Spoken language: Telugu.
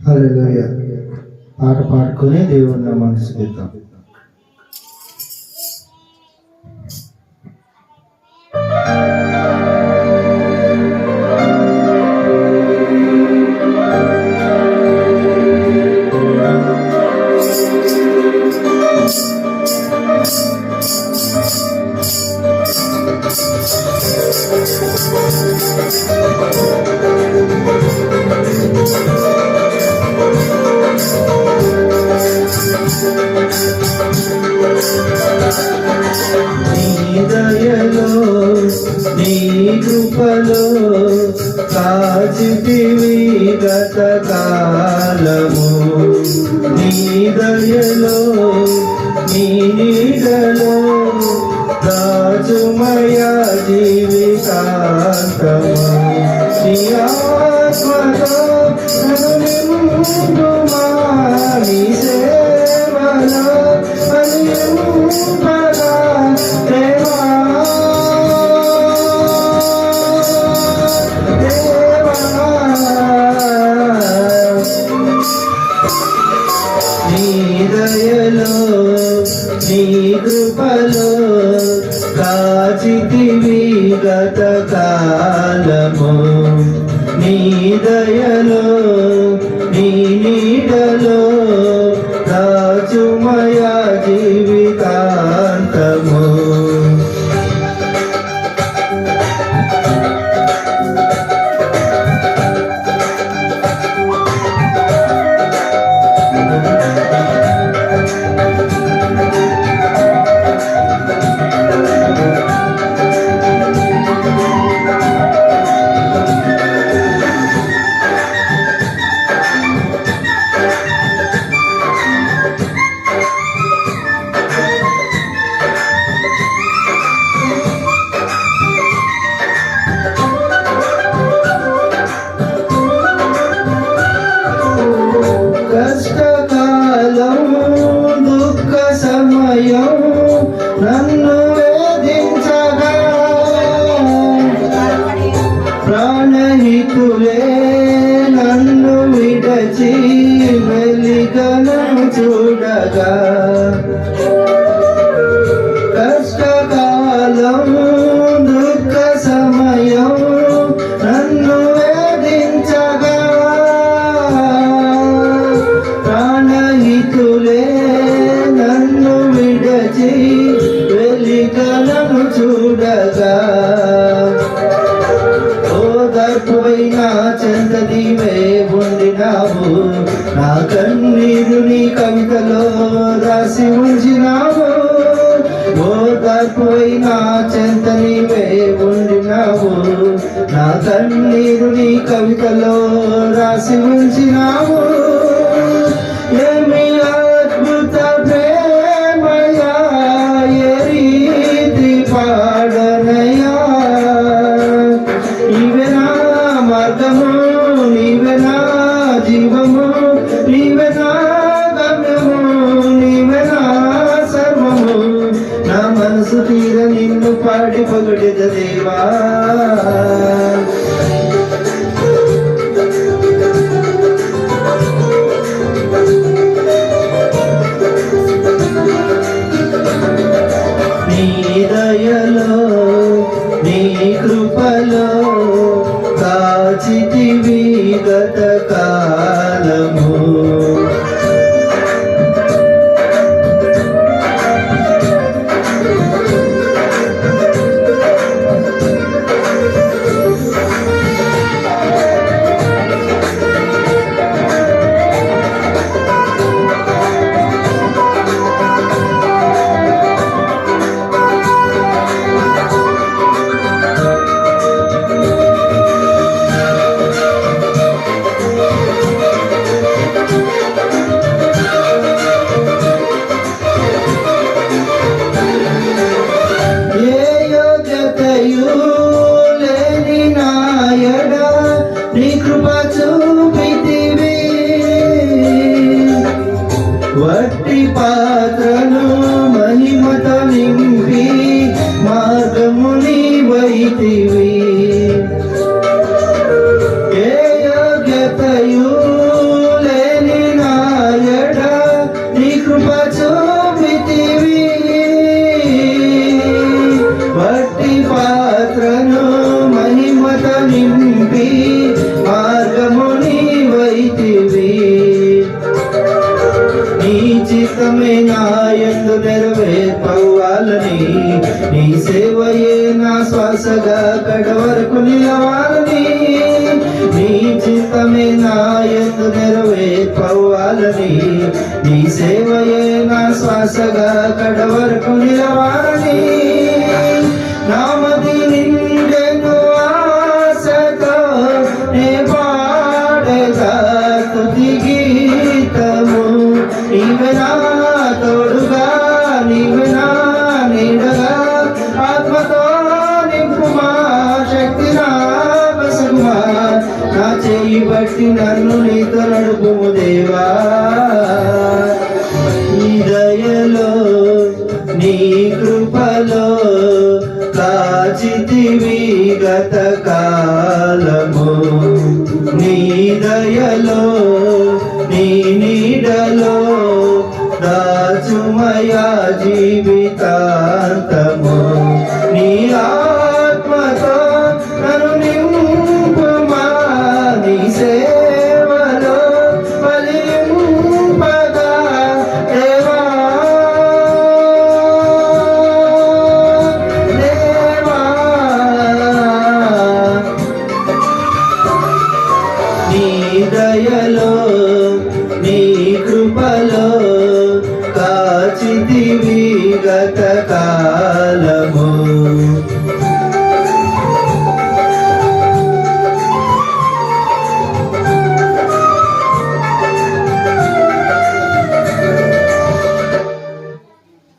హల్లెలూయా. పాట పాడుకొని దేవుని నామాన్ని స్తుతిద్దాం. నీ కృపలో కాచితివి గత కాలము, నీ దయలో నీ నీడలో రాజుమయ జీవితాంతము, నీ ఆత్మతో నన్ను నింపుమా, నీ సేవలో నింపగా దేవా. నీ దయలో నీ కృపలో కాచితివి గత కాలము, నీ దయలో నీ నీడలో రాజుమయ జీవితాంతము. కష్టకాలం దుఃఖ సమయం నన్ను వేధించగా, ప్రాణహితులే నన్ను విడచి వెలిగను చూడగా, కష్టకాలం దుఃఖ సమయం నన్ను వేధించగా, ప్రాణహితులే నన్ను విడచి వెలిగలను చూడగా, ఓదార్పువైన చెంత నీవే ఉండినావు, నా కన్నీరు నీ కవితలో రాసి ఉంచినావు, ఓదార్పువైన చెంత నీవే ఉండినావు, నా కన్నీరు నీ కవితలో రాసి ఉంచినావు. ఏమి అద్భుత ప్రేమయా, ఏ రీతి పాడనయా, నీవే నా మార్గము, నీవే నా జీవము, నీవే నా గమ్యము, నీవే నా సర్వము, నా మనసు తీర నిన్ను పాడి పొగిడెద దేవా. నీ దయలో నీ కృపలో కాచితివి గత కాలము, చిత్తమే నా యందు నెరవేర్పవ్వాలని, నీ సేవయే నా శ్వాసగా కడవరకు నిలవాలని, నామది నిండెను ఆశతో నే పాడగా స్తుతి గీతము. నీవే నా తోడుగా, నీవే నా నీడగా, ఆత్మతో నింపుమా, శక్తి నా బసగుమా, నా చేయి బట్టి నన్ను నీతో నడుపుము దేవా. నీ దయలో నీ కృపలో కాచితివి గత కాలము, నీ దయలో నీ నీడలో దాచుమయా జీవితాంతము. నీ ఆత్మతో నన్ను నింపుమా, నీ సేవలో ఫలింపగా దేవా. దేవా నీ దయలో నీ